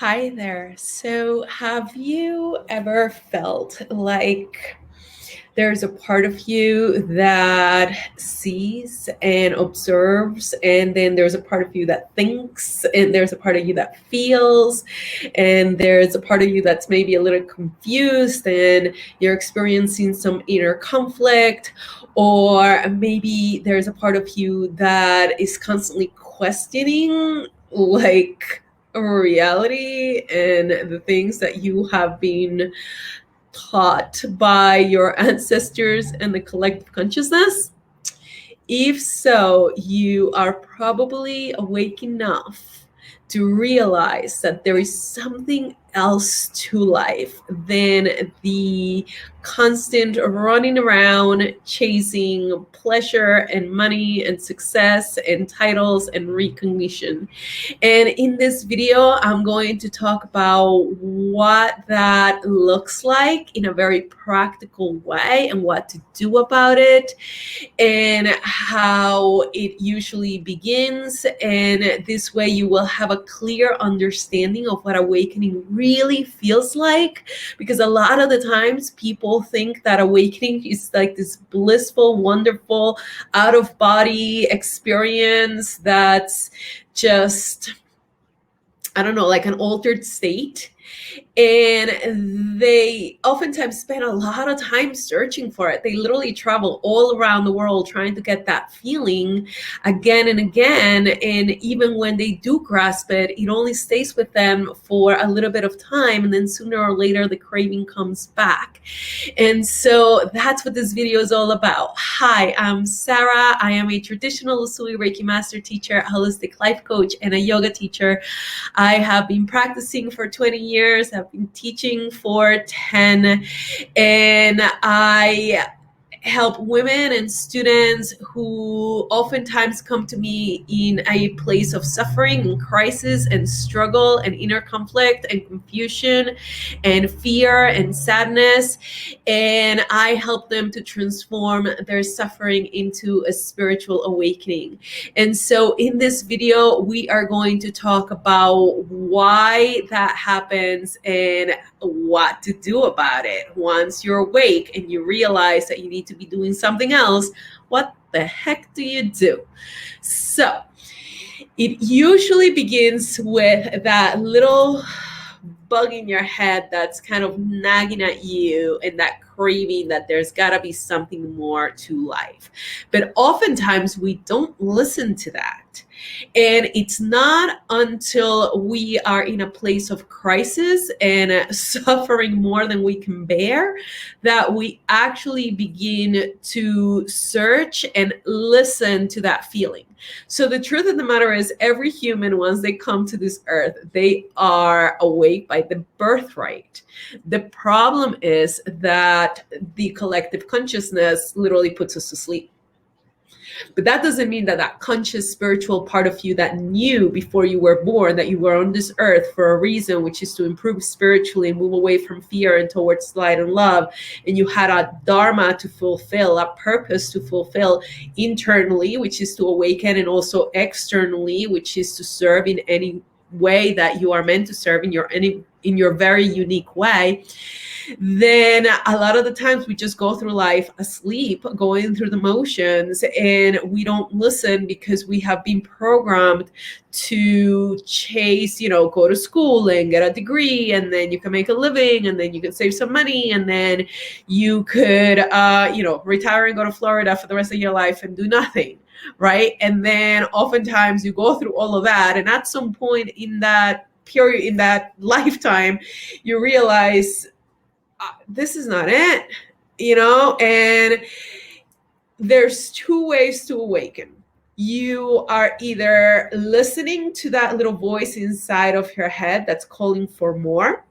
Hi there. So, have you ever felt like there's a part of you that sees and observes, and then there's a part of you that thinks, and there's a part of you that feels, and there's a part of you that's maybe a little confused, and you're experiencing some inner conflict, or maybe there's a part of you that is constantly questioning, like, reality and the things that you have been taught by your ancestors and the collective consciousness? If so, you are probably awake enough to realize that there is something else to life than the constant running around chasing pleasure and money and success and titles and recognition. And in this video, I'm going to talk about what that looks like in a very practical way and what to do about it and how it usually begins. And this way, you will have a clear understanding of what awakening really feels like. Because a lot of the times, people think that awakening is like this blissful, wonderful, out of body experience that's just, I don't know, like an altered state. And they oftentimes spend a lot of time searching for it. They literally travel all around the world trying to get that feeling again and again. And even when they do grasp it, it only stays with them for a little bit of time. And then sooner or later, the craving comes back. And so that's what this video is all about. Hi, I'm Sarah. I am a traditional Usui Reiki master teacher, a holistic life coach, and a yoga teacher. I have been practicing for 20 years. I've been teaching for 10. And I help women and students who oftentimes come to me in a place of suffering and crisis and struggle and inner conflict and confusion and fear and sadness. And I help them to transform their suffering into a spiritual awakening. And so in this video, we are going to talk about why that happens and what to do about it. Once you're awake and you realize that you need to be doing something else, what the heck do you do? So it usually begins with that little bug in your head that's kind of nagging at you and that craving that there's got to be something more to life. But oftentimes we don't listen to that. And it's not until we are in a place of crisis and suffering more than we can bear that we actually begin to search and listen to that feeling. So the truth of the matter is, every human, once they come to this earth, they are awake by the birthright. The problem is that the collective consciousness literally puts us to sleep. But that doesn't mean that that conscious spiritual part of you that knew before you were born that you were on this earth for a reason, which is to improve spiritually and move away from fear and towards light and love, and you had a dharma to fulfill, a purpose to fulfill internally, which is to awaken, and also externally, which is to serve in any way that you are meant to serve in your very unique way. Then a lot of the times we just go through life asleep, going through the motions, and we don't listen because we have been programmed to chase, go to school and get a degree, and then you can make a living, and then you can save some money, and then you could, retire and go to Florida for the rest of your life and do nothing. Right. And then oftentimes you go through all of that. And at some point in that period, in that lifetime, you realize this is not it, and there's two ways to awaken. You are either listening to that little voice inside of your head that's calling for more,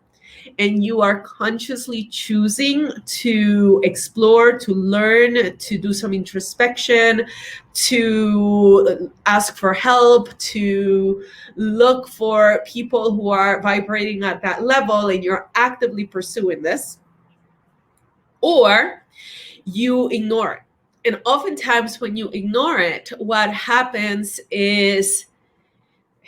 and you are consciously choosing to explore, to learn, to do some introspection, to ask for help, to look for people who are vibrating at that level, and you're actively pursuing this. Or you ignore it. And oftentimes when you ignore it, what happens is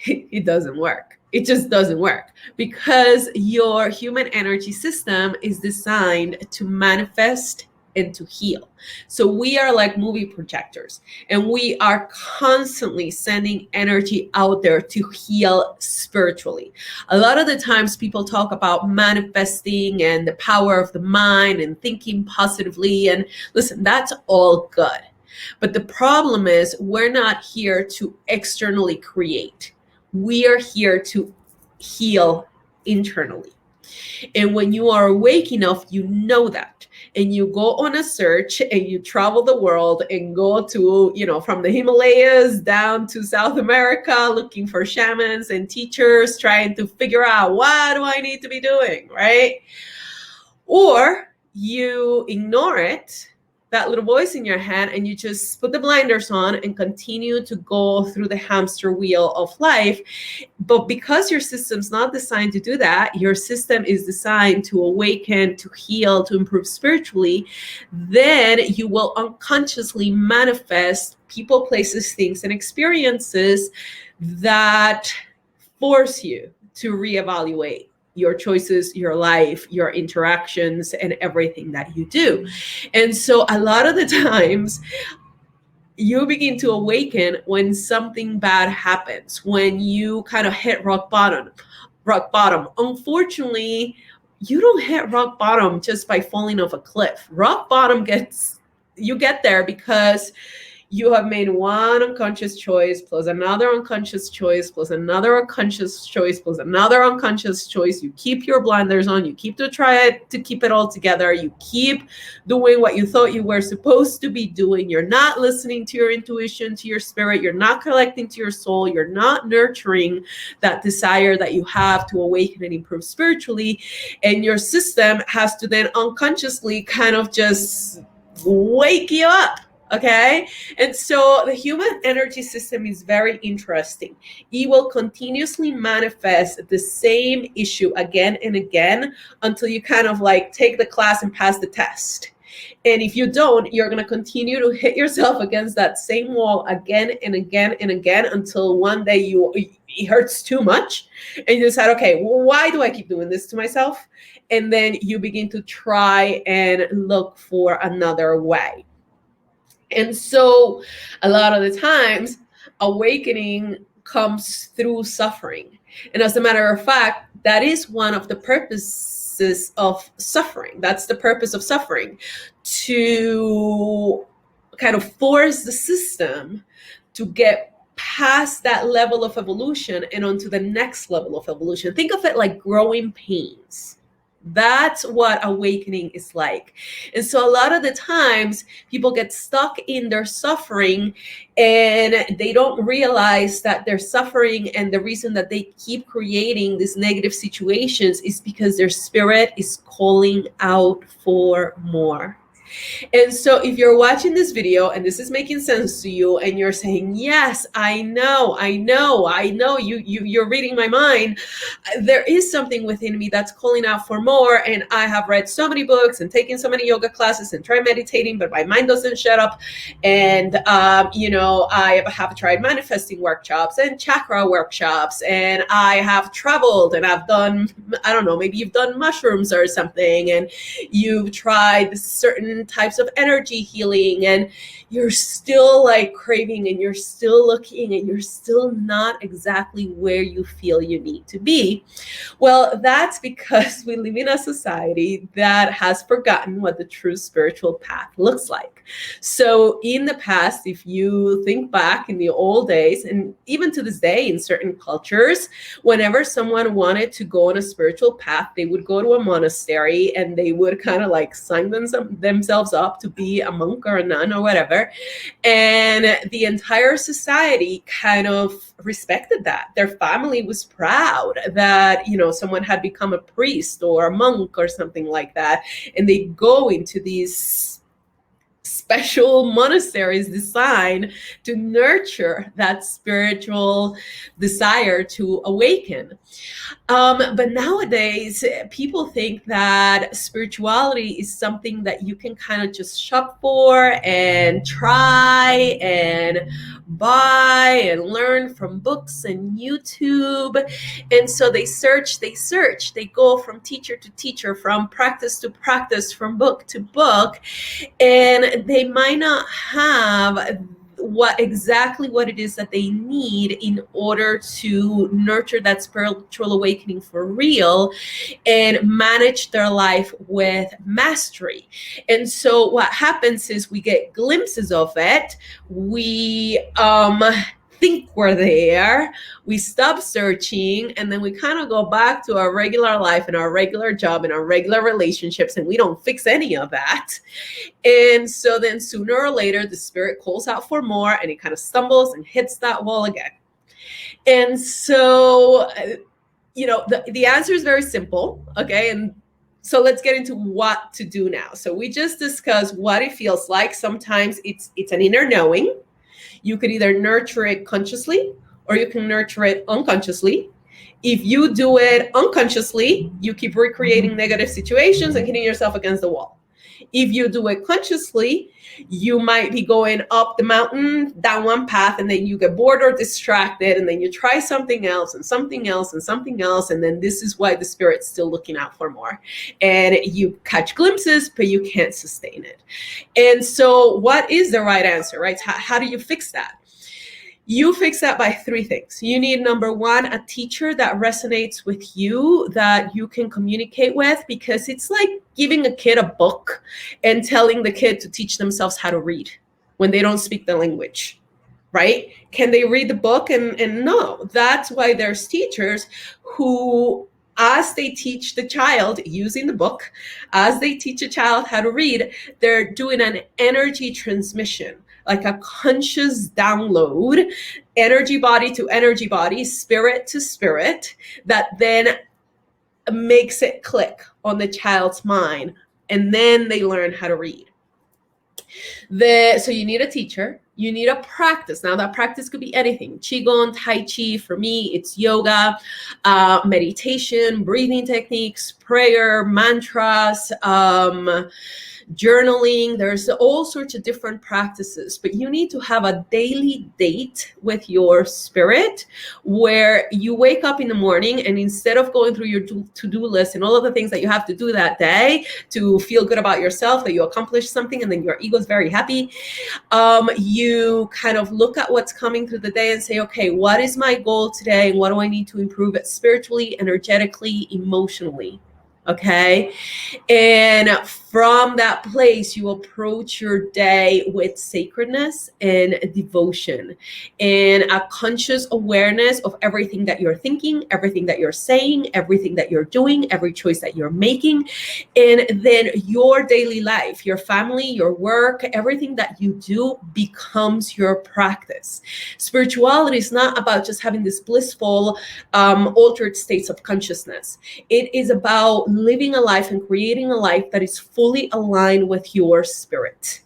It doesn't work. It just doesn't work because your human energy system is designed to manifest and to heal. So we are like movie projectors, and we are constantly sending energy out there to heal spiritually. A lot of the times people talk about manifesting and the power of the mind and thinking positively. And listen, that's all good. But the problem is we're not here to externally create. We are here to heal internally. And when you are awake enough, you know that. And you go on a search and you travel the world and go to, from the Himalayas down to South America, looking for shamans and teachers, trying to figure out what do I need to be doing, right? Or you ignore it, that little voice in your head, and you just put the blinders on and continue to go through the hamster wheel of life. But because your system's not designed to do that, your system is designed to awaken, to heal, to improve spiritually, then you will unconsciously manifest people, places, things, and experiences that force you to reevaluate your choices, your life, your interactions, and everything that you do. And so a lot of the times you begin to awaken when something bad happens, when you kind of hit rock bottom. Unfortunately, you don't hit rock bottom just by falling off a cliff. Rock bottom you get there because you have made one unconscious choice plus another unconscious choice plus another unconscious choice plus another unconscious choice. You keep your blinders on. You keep to try to keep it all together. You keep doing what you thought you were supposed to be doing. You're not listening to your intuition, to your spirit. You're not collecting to your soul. You're not nurturing that desire that you have to awaken and improve spiritually. And your system has to then unconsciously kind of just wake you up. Okay. And so the human energy system is very interesting. It will continuously manifest the same issue again and again until you kind of like take the class and pass the test. And if you don't, you're going to continue to hit yourself against that same wall again and again and again until one day it hurts too much. And you decide, okay, well, why do I keep doing this to myself? And then you begin to try and look for another way. And so a lot of the times, awakening comes through suffering. And as a matter of fact, that is one of the purposes of suffering. That's the purpose of suffering, to kind of force the system to get past that level of evolution and onto the next level of evolution. Think of it like growing pains. That's what awakening is like. And so a lot of the times people get stuck in their suffering and they don't realize that they're suffering, and the reason that they keep creating these negative situations is because their spirit is calling out for more. And so if you're watching this video and this is making sense to you and you're saying, yes, I know, you're reading my mind. There is something within me that's calling out for more. And I have read so many books and taken so many yoga classes and tried meditating, but my mind doesn't shut up. And, I have tried manifesting workshops and chakra workshops, and I have traveled and I've done, I don't know, maybe you've done mushrooms or something, and you've tried certain types of energy healing, and you're still like craving, and you're still looking, and you're still not exactly where you feel you need to be. Well, that's because we live in a society that has forgotten what the true spiritual path looks like. So in the past, if you think back in the old days, and even to this day in certain cultures, whenever someone wanted to go on a spiritual path, they would go to a monastery and they would kind of like sign themselves up to be a monk or a nun or whatever. And the entire society kind of respected that. Their family was proud that, someone had become a priest or a monk or something like that. And they go into these special monasteries designed to nurture that spiritual desire to awaken. But nowadays, people think that spirituality is something that you can kind of just shop for and try and buy and learn from books and YouTube. And so they search, they go from teacher to teacher, from practice to practice, from book to book, and they might not have what it is that they need in order to nurture that spiritual awakening for real and manage their life with mastery. And so what happens is we get glimpses of it. We think we're there, we stop searching, and then we kind of go back to our regular life and our regular job and our regular relationships, and we don't fix any of that. And so then sooner or later, the spirit calls out for more, and it kind of stumbles and hits that wall again. And so, the answer is very simple, okay? And so let's get into what to do now. So we just discussed what it feels like. Sometimes it's an inner knowing. You could either nurture it consciously or you can nurture it unconsciously. If you do it unconsciously, you keep recreating negative situations and hitting yourself against the wall. If you do it consciously, you might be going up the mountain, down one path, and then you get bored or distracted, and then you try something else and something else and something else, and then this is why the spirit's still looking out for more. And you catch glimpses, but you can't sustain it. And so what is the right answer, right? How do you fix that? You fix that by three things. You need, number one, a teacher that resonates with you, that you can communicate with, because it's like giving a kid a book and telling the kid to teach themselves how to read when they don't speak the language, right? Can they read the book? And no, that's why there's teachers who, as they teach the child using the book, as they teach a child how to read, they're doing an energy transmission, like a conscious download, energy body to energy body, spirit to spirit, that then makes it click on the child's mind, and then they learn how to read. So you need a teacher. You need a practice. Now that practice could be anything. Qigong, Tai Chi, for me, it's yoga, meditation, breathing techniques, prayer, mantras, journaling. There's all sorts of different practices, but you need to have a daily date with your spirit where you wake up in the morning, and instead of going through your to-do list and all of the things that you have to do that day to feel good about yourself, that you accomplished something and then your ego is very happy, you kind of look at what's coming through the day and say, okay, what is my goal today? And what do I need to improve it spiritually, energetically, emotionally? Okay. And from that place, you approach your day with sacredness and devotion and a conscious awareness of everything that you're thinking, everything that you're saying, everything that you're doing, every choice that you're making. And then your daily life, your family, your work, everything that you do becomes your practice. Spirituality is not about just having this blissful, altered states of consciousness. It is about living a life and creating a life that is fully aligned with your spirit.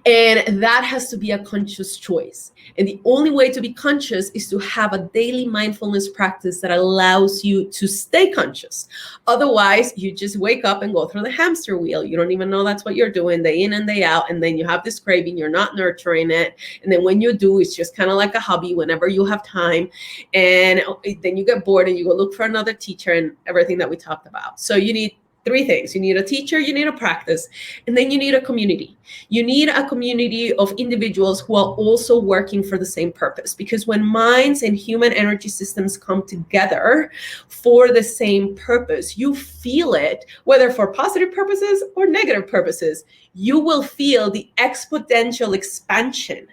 And that has to be a conscious choice. And the only way to be conscious is to have a daily mindfulness practice that allows you to stay conscious. Otherwise, you just wake up and go through the hamster wheel. You don't even know that's what you're doing day in and day out. And then you have this craving, you're not nurturing it. And then when you do, it's just kind of like a hobby whenever you have time. And then you get bored and you go look for another teacher and everything that we talked about. So you need three things. You need a teacher, you need a practice, and then you need a community. You need a community of individuals who are also working for the same purpose. Because when minds and human energy systems come together for the same purpose, you feel it, whether for positive purposes or negative purposes. You will feel the exponential expansion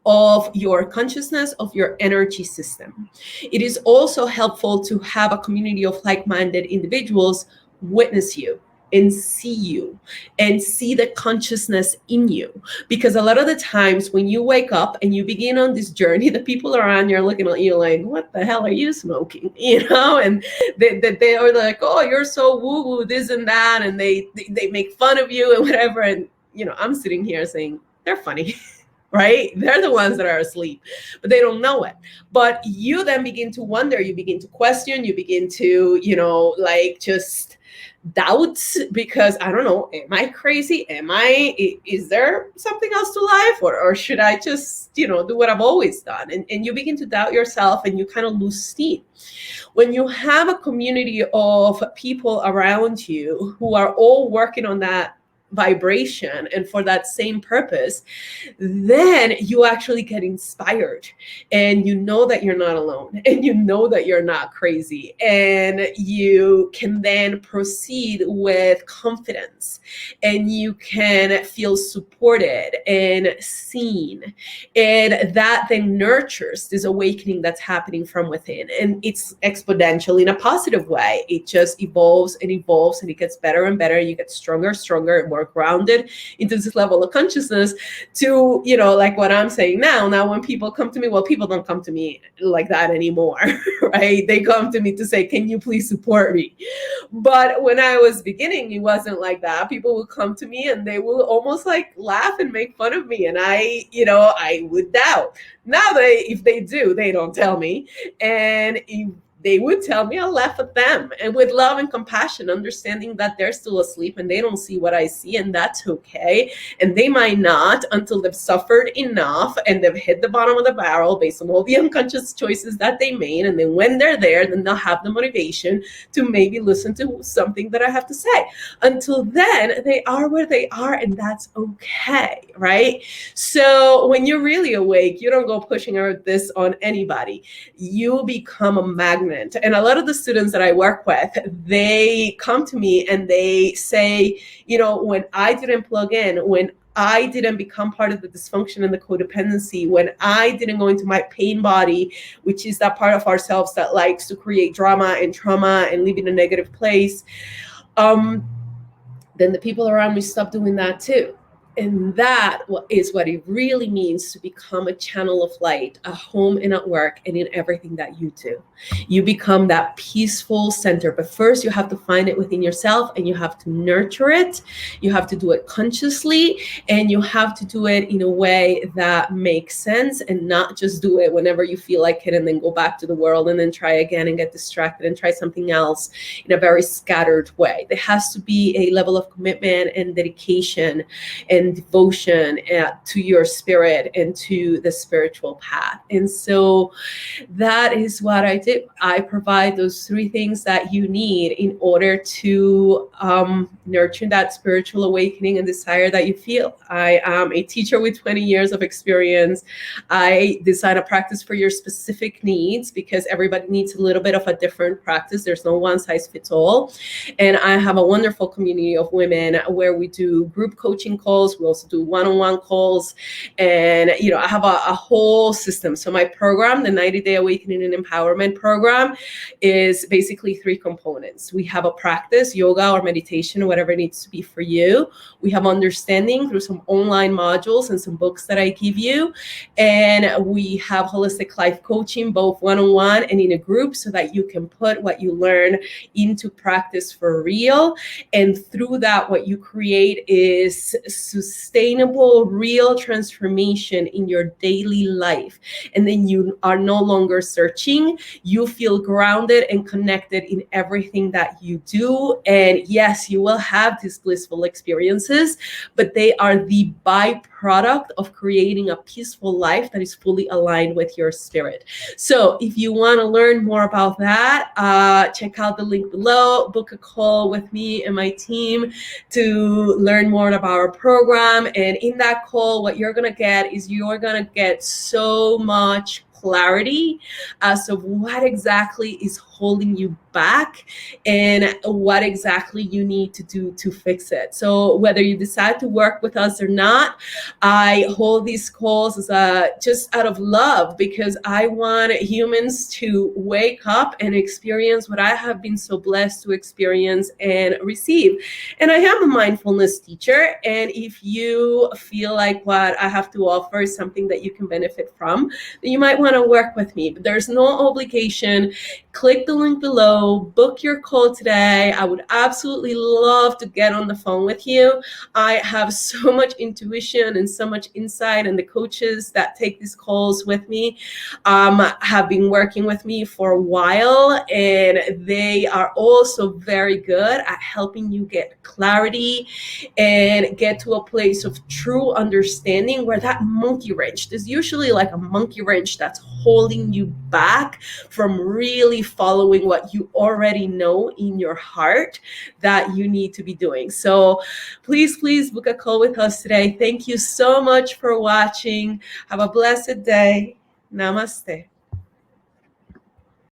of your consciousness, of your energy system. It is also helpful to have a community of like-minded individuals witness you and see the consciousness in you. Because a lot of the times when you wake up and you begin on this journey, the people around you are looking at you like, what the hell are you smoking? And they are like, oh, you're so woo-woo, this and that, and they make fun of you and whatever. And I'm sitting here saying they're funny. Right? They're the ones that are asleep, but they don't know it. But you then begin to wonder, you begin to question, you begin to, like just doubts, because I don't know, am I crazy? Is there something else to life? Or should I just, do what I've always done? And you begin to doubt yourself and you kind of lose steam. When you have a community of people around you who are all working on that vibration and for that same purpose, then you actually get inspired, and you know that you're not alone, and you know that you're not crazy, and you can then proceed with confidence, and you can feel supported and seen, and that then nurtures this awakening that's happening from within, and it's exponential in a positive way. It just evolves and evolves, and it gets better and better. You get stronger and more grounded into this level of consciousness to, like what I'm saying now when people come to me, well, people don't come to me like that anymore, right? They come to me to say, can you please support me? But when I was beginning, it wasn't like that. People would come to me and they will almost like laugh and make fun of me. And I would doubt. Now if they do, they don't tell me. And if they would tell me, I'll laugh at them, and with love and compassion, understanding that they're still asleep and they don't see what I see, and that's okay. And they might not until they've suffered enough and they've hit the bottom of the barrel based on all the unconscious choices that they made. And then when they're there, then they'll have the motivation to maybe listen to something that I have to say. Until then, they are where they are, and that's okay, right? So when you're really awake, you don't go pushing this on anybody. You become a magnet. And a lot of the students that I work with, they come to me and they say, when I didn't plug in, when I didn't become part of the dysfunction and the codependency, when I didn't go into my pain body, which is that part of ourselves that likes to create drama and trauma and live in a negative place, then the people around me stop doing that too. And that is what it really means to become a channel of light, a home and at work and in everything that you do. You become that peaceful center. But first, you have to find it within yourself, and you have to nurture it. You have to do it consciously, and you have to do it in a way that makes sense, and not just do it whenever you feel like it and then go back to the world and then try again and get distracted and try something else in a very scattered way. There has to be a level of commitment and dedication and devotion to your spirit and to the spiritual path. And so that is what I do. I provide those three things that you need in order to nurture that spiritual awakening and desire that you feel. I am a teacher with 20 years of experience. I design a practice for your specific needs, because everybody needs a little bit of a different practice. There's no one size fits all. And I have a wonderful community of women where we do group coaching calls. We also do one-on-one calls. And, I have a whole system. So my program, the 90-Day Awakening and Empowerment Program, is basically three components. We have a practice, yoga or meditation, whatever it needs to be for you. We have understanding through some online modules and some books that I give you. And we have holistic life coaching, both one-on-one and in a group, so that you can put what you learn into practice for real. And through that, what you create is sustainable, real transformation in your daily life. And then you are no longer searching. You feel grounded and connected in everything that you do. And yes, you will have these blissful experiences, but they are the byproduct of creating a peaceful life that is fully aligned with your spirit. So if you want to learn more about that, check out the link below, book a call with me and my team to learn more about our program. And in that call, what you're going to get is you're going to get so much clarity as to what exactly is holding you back and what exactly you need to do to fix it. So whether you decide to work with us or not, I hold these calls as just out of love, because I want humans to wake up and experience what I have been so blessed to experience and receive. And I am a mindfulness teacher. And if you feel like what I have to offer is something that you can benefit from, then you might want want to work with me, but there's no obligation. Click the link below, book your call today. I would absolutely love to get on the phone with you. I have so much intuition and so much insight, and the coaches that take these calls with me have been working with me for a while, and they are also very good at helping you get clarity and get to a place of true understanding where that monkey wrench, there's usually like a monkey wrench that's holding you back from really following what you already know in your heart that you need to be doing. So please book a call with us today. Thank you so much for watching. Have a blessed day. Namaste.